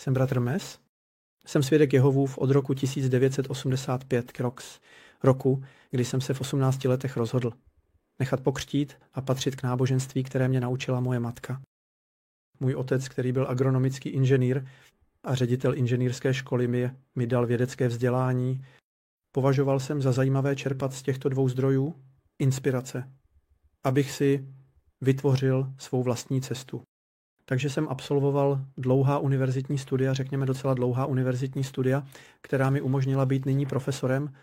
Jsem bratr Mes. Jsem svědek Jehovův od roku 1985 k roku, kdy jsem se v 18 letech rozhodl nechat pokřtít a patřit k náboženství, které mě naučila moje matka. Můj otec, který byl agronomický inženýr a ředitel inženýrské školy, mi dal vědecké vzdělání. Považoval jsem za zajímavé čerpat z těchto dvou zdrojů inspirace, abych si vytvořil svou vlastní cestu. Takže jsem absolvoval dlouhá univerzitní studia, řekněme docela dlouhá univerzitní studia, která mi umožnila být nyní profesorem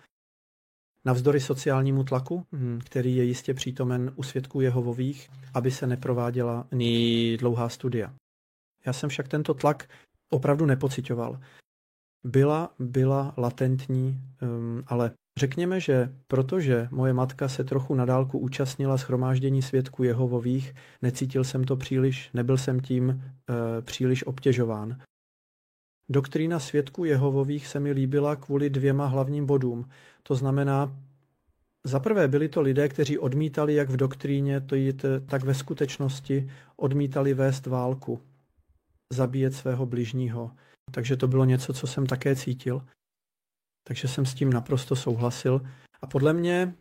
navzdory sociálnímu tlaku, který je jistě přítomen u svědků Jehovových, aby se neprováděla ani dlouhá studia. Já jsem však tento tlak opravdu nepociťoval. Byla latentní, ale řekněme, že protože moje matka se trochu na dálku účastnila shromáždění svědků Jehovových, necítil jsem to příliš, nebyl jsem tím příliš obtěžován. Doktrína svědků Jehovových se mi líbila kvůli dvěma hlavním bodům. To znamená, za prvé byli to lidé, kteří odmítali jak v doktríně, tak ve skutečnosti odmítali vést válku, zabíjet svého bližního. Takže to bylo něco, co jsem také cítil. Takže jsem s tím naprosto souhlasil. A podle mě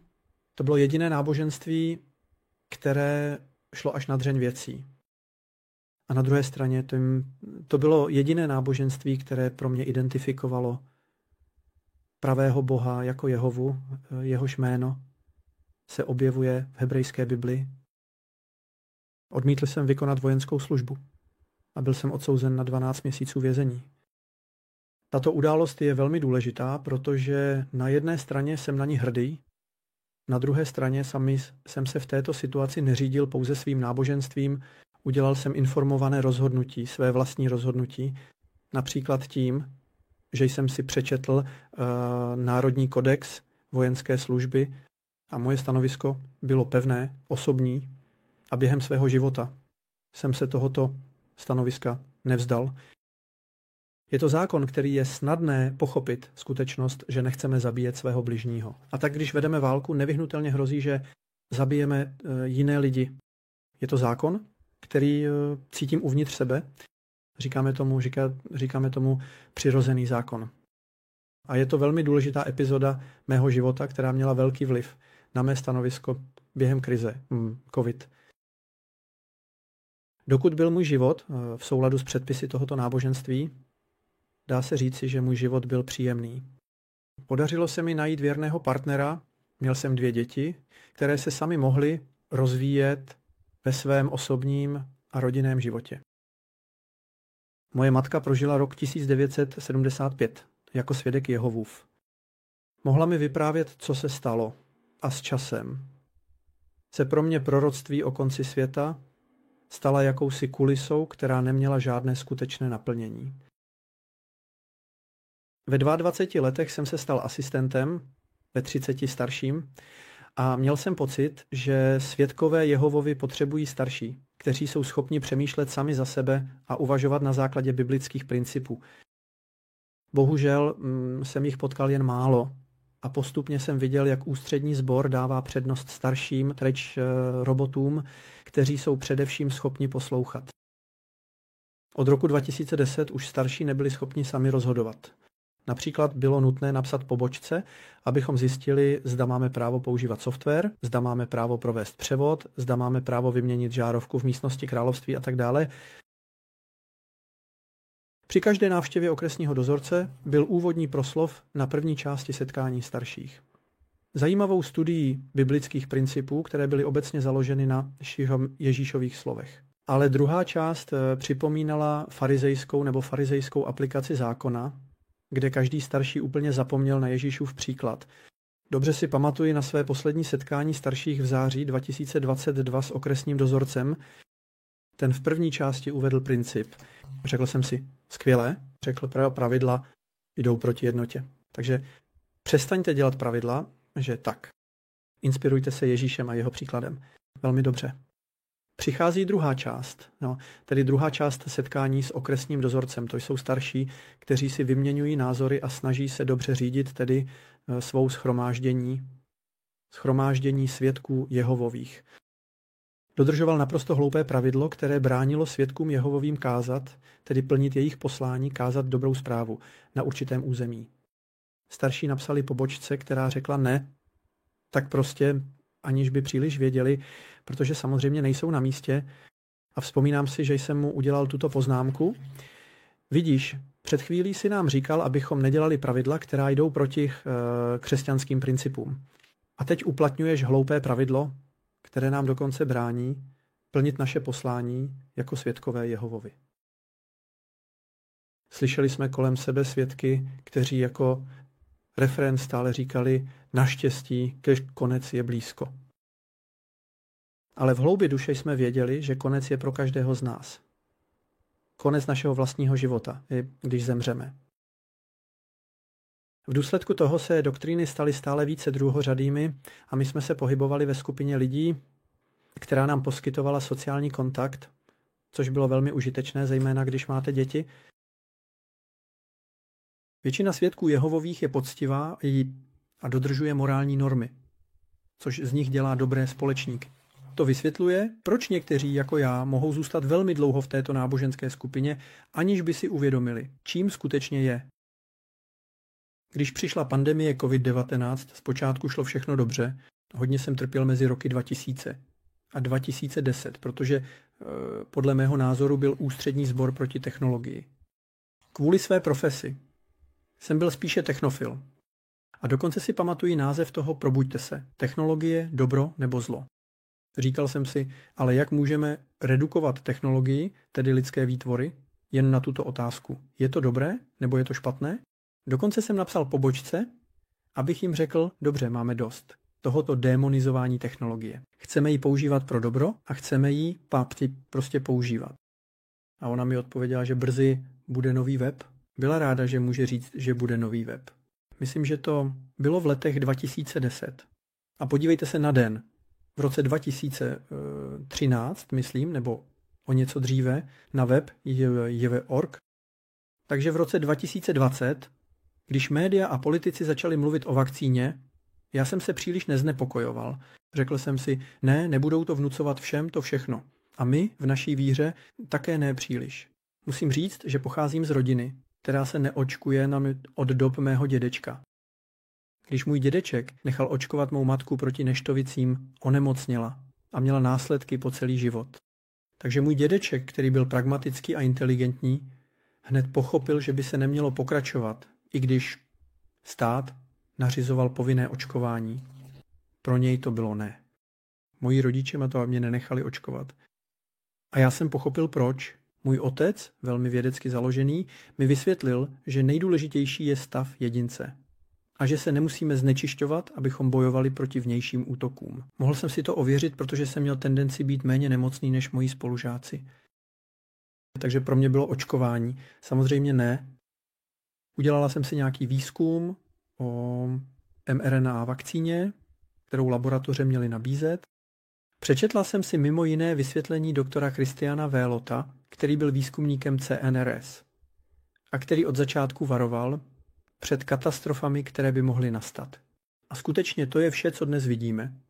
to bylo jediné náboženství, které šlo až na dřeň věcí. A na druhé straně to bylo jediné náboženství, které pro mě identifikovalo pravého Boha jako Jehovu, jehož jméno se objevuje v hebrejské Bibli. Odmítl jsem vykonat vojenskou službu a byl jsem odsouzen na 12 měsíců vězení. Tato událost je velmi důležitá, protože na jedné straně jsem na ní hrdý, na druhé straně jsem se v této situaci neřídil pouze svým náboženstvím, udělal jsem informované rozhodnutí, své vlastní rozhodnutí, například tím, že jsem si přečetl Národní kodex vojenské služby a moje stanovisko bylo pevné, osobní a během svého života jsem se tohoto stanoviska nevzdal. Je to zákon, který je snadné pochopit skutečnost, že nechceme zabíjet svého bližního. A tak, když vedeme válku, nevyhnutelně hrozí, že zabijeme jiné lidi. Je to zákon, který cítím uvnitř sebe. Říkáme tomu přirozený zákon. A je to velmi důležitá epizoda mého života, která měla velký vliv na mé stanovisko během krize COVID. Dokud byl můj život v souladu s předpisy tohoto náboženství, dá se říci, že můj život byl příjemný. Podařilo se mi najít věrného partnera, měl jsem 2 děti, které se sami mohly rozvíjet ve svém osobním a rodinném životě. Moje matka prožila rok 1975 jako svědek Jehovův. Mohla mi vyprávět, co se stalo, a s časem se pro mě proroctví o konci světa stala jakousi kulisou, která neměla žádné skutečné naplnění. Ve 22 letech jsem se stal asistentem, ve 30 starším, a měl jsem pocit, že svědkové Jehovovi potřebují starší, kteří jsou schopni přemýšlet sami za sebe a uvažovat na základě biblických principů. Bohužel jsem jich potkal jen málo a postupně jsem viděl, jak ústřední sbor dává přednost starším, treč robotům, kteří jsou především schopni poslouchat. Od roku 2010 už starší nebyli schopni sami rozhodovat. Například bylo nutné napsat pobočce, abychom zjistili, zda máme právo používat software, zda máme právo provést převod, zda máme právo vyměnit žárovku v místnosti království a tak dále. Při každé návštěvě okresního dozorce byl úvodní proslov na první části setkání starších. Zajímavou studií biblických principů, které byly obecně založeny na Ježíšových slovech. Ale druhá část připomínala farizejskou aplikaci zákona, kde každý starší úplně zapomněl na Ježíšův příklad. Dobře si pamatuji na své poslední setkání starších v září 2022 s okresním dozorcem. Ten v první části uvedl princip. Řekl jsem si, skvělé, řekl, pravidla jdou proti jednotě. Takže přestaňte dělat pravidla, že tak. Inspirujte se Ježíšem a jeho příkladem. Velmi dobře. Přichází druhá část, tedy druhá část setkání s okresním dozorcem. To jsou starší, kteří si vyměňují názory a snaží se dobře řídit tedy svou shromáždění svědků Jehovových. Dodržoval naprosto hloupé pravidlo, které bránilo svědkům Jehovovým kázat, tedy plnit jejich poslání, kázat dobrou zprávu na určitém území. Starší napsali pobočce, která řekla ne, tak prostě, aniž by příliš věděli, protože samozřejmě nejsou na místě. A vzpomínám si, že jsem mu udělal tuto poznámku. Vidíš, před chvílí si nám říkal, abychom nedělali pravidla, která jdou proti křesťanským principům. A teď uplatňuješ hloupé pravidlo, které nám dokonce brání plnit naše poslání jako svědkové Jehovovi. Slyšeli jsme kolem sebe svědky, kteří jako refrén stále říkali, naštěstí, konec je blízko. Ale v hloubi duše jsme věděli, že konec je pro každého z nás. Konec našeho vlastního života, když zemřeme. V důsledku toho se doktríny staly stále více druhořadými a my jsme se pohybovali ve skupině lidí, která nám poskytovala sociální kontakt, což bylo velmi užitečné, zejména když máte děti. Většina svědků Jehovových je poctivá a dodržuje morální normy, což z nich dělá dobré společníky. To vysvětluje, proč někteří jako já mohou zůstat velmi dlouho v této náboženské skupině, aniž by si uvědomili, čím skutečně je. Když přišla pandemie COVID-19, zpočátku šlo všechno dobře, hodně jsem trpěl mezi roky 2000 a 2010, protože podle mého názoru byl ústřední sbor proti technologii. Kvůli své profesi jsem byl spíše technofil. A dokonce si pamatuji název toho Probuďte se. Technologie, dobro nebo zlo. Říkal jsem si, ale jak můžeme redukovat technologii, tedy lidské výtvory, jen na tuto otázku. Je to dobré nebo je to špatné? Dokonce jsem napsal pobočce, abych jim řekl, dobře, máme dost tohoto démonizování technologie. Chceme ji používat pro dobro a chceme ji prostě používat. A ona mi odpověděla, že brzy bude nový web. Byla ráda, že může říct, že bude nový web. Myslím, že to bylo v letech 2010. A podívejte se na den. V roce 2013, myslím, nebo o něco dříve, na web jv.org. Takže v roce 2020, když média a politici začali mluvit o vakcíně, já jsem se příliš neznepokojoval. Řekl jsem si, ne, nebudou to vnucovat všem to všechno. A my v naší víře také ne příliš. Musím říct, že pocházím z rodiny, která se neočkuje od dob mého dědečka. Když můj dědeček nechal očkovat mou matku proti neštovicím, onemocněla a měla následky po celý život. Takže můj dědeček, který byl pragmatický a inteligentní, hned pochopil, že by se nemělo pokračovat, i když stát nařizoval povinné očkování. Pro něj to bylo ne. Moji rodiče mě nenechali očkovat. A já jsem pochopil proč. Můj otec, velmi vědecky založený, mi vysvětlil, že nejdůležitější je stav jedince. A že se nemusíme znečišťovat, abychom bojovali proti vnějším útokům. Mohl jsem si to ověřit, protože jsem měl tendenci být méně nemocný než moji spolužáci. Takže pro mě bylo očkování. Samozřejmě ne. Udělala jsem si nějaký výzkum o mRNA vakcíně, kterou laboratoře měly nabízet. Přečetla jsem si mimo jiné vysvětlení doktora Christiana Vélota, který byl výzkumníkem CNRS a který od začátku varoval před katastrofami, které by mohly nastat. A skutečně to je vše, co dnes vidíme.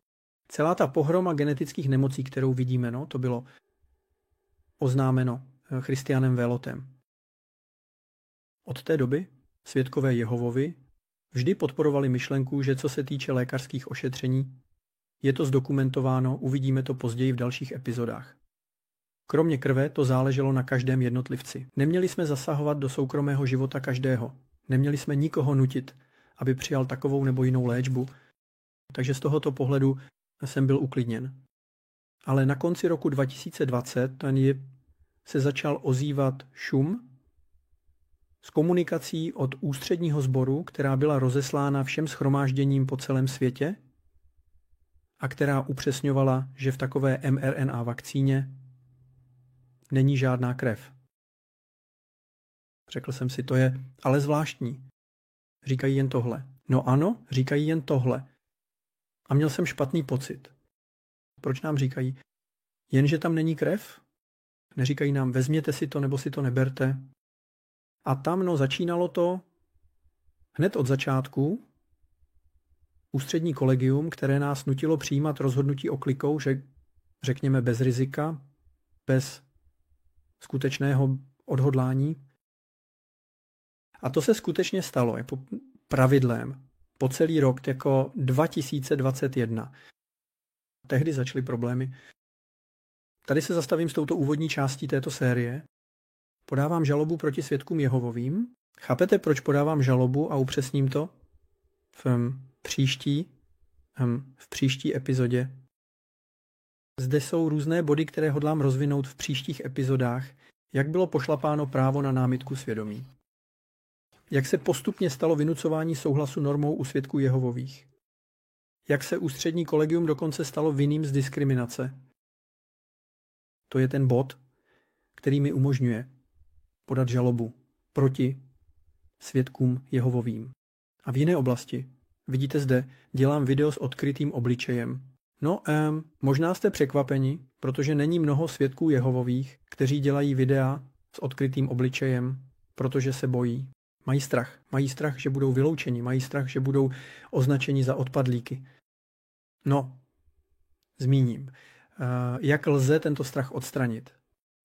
Celá ta pohroma genetických nemocí, kterou vidíme, to bylo oznámeno Christianem Vélotem. Od té doby svědkové Jehovovi vždy podporovali myšlenku, že co se týče lékařských ošetření, je to zdokumentováno, uvidíme to později v dalších epizodách. Kromě krve to záleželo na každém jednotlivci. Neměli jsme zasahovat do soukromého života každého. Neměli jsme nikoho nutit, aby přijal takovou nebo jinou léčbu. Takže z tohoto pohledu jsem byl uklidněn. Ale na konci roku 2020 se začal ozývat šum s komunikací od ústředního sboru, která byla rozeslána všem shromážděním po celém světě a která upřesňovala, že v takové mRNA vakcíně není žádná krev. Řekl jsem si, to je ale zvláštní. Říkají jen tohle. No ano, říkají jen tohle. A měl jsem špatný pocit. Proč nám říkají? Jenže tam není krev? Neříkají nám, vezměte si to nebo si to neberte. A tam začínalo to hned od začátku ústřední kolegium, které nás nutilo přijímat rozhodnutí oklikou, že řekněme bez rizika, bez skutečného odhodlání. A to se skutečně stalo jako pravidlem po celý rok jako 2021. Tehdy začaly problémy. Tady se zastavím s touto úvodní částí této série. Podávám žalobu proti svědkům Jehovovým. Chápete, proč podávám žalobu a upřesním to v příští epizodě. Zde jsou různé body, které hodlám rozvinout v příštích epizodách, jak bylo pošlapáno právo na námitku svědomí. Jak se postupně stalo vynucování souhlasu normou u svědků Jehovových. Jak se ústřední kolegium dokonce stalo vinným z diskriminace. To je ten bod, který mi umožňuje podat žalobu proti svědkům Jehovovým. A v jiné oblasti, vidíte zde, dělám video s odkrytým obličejem. No, možná jste překvapeni, protože není mnoho svědků Jehovových, kteří dělají videa s odkrytým obličejem, protože se bojí. Mají strach. Mají strach, že budou vyloučeni. Mají strach, že budou označeni za odpadlíky. No, zmíním. Jak lze tento strach odstranit?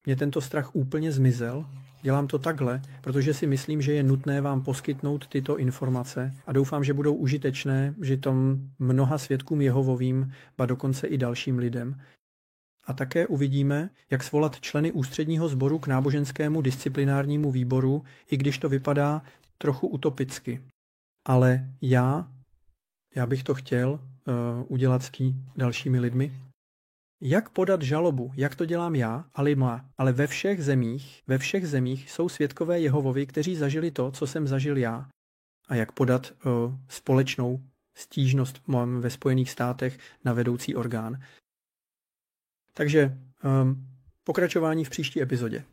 Mně tento strach úplně zmizel. Dělám to takhle, protože si myslím, že je nutné vám poskytnout tyto informace a doufám, že budou užitečné, že to mnoha svědkům Jehovovým, ba dokonce i dalším lidem. A také uvidíme, jak svolat členy ústředního sboru k náboženskému disciplinárnímu výboru, i když to vypadá trochu utopicky. Ale já bych to chtěl udělat s dalšími lidmi. Jak podat žalobu? Jak to dělám já? Ale ve všech zemích jsou svědkové Jehovovi, kteří zažili to, co jsem zažil já. A jak podat společnou stížnost ve Spojených státech na vedoucí orgán. Takže pokračování v příští epizodě.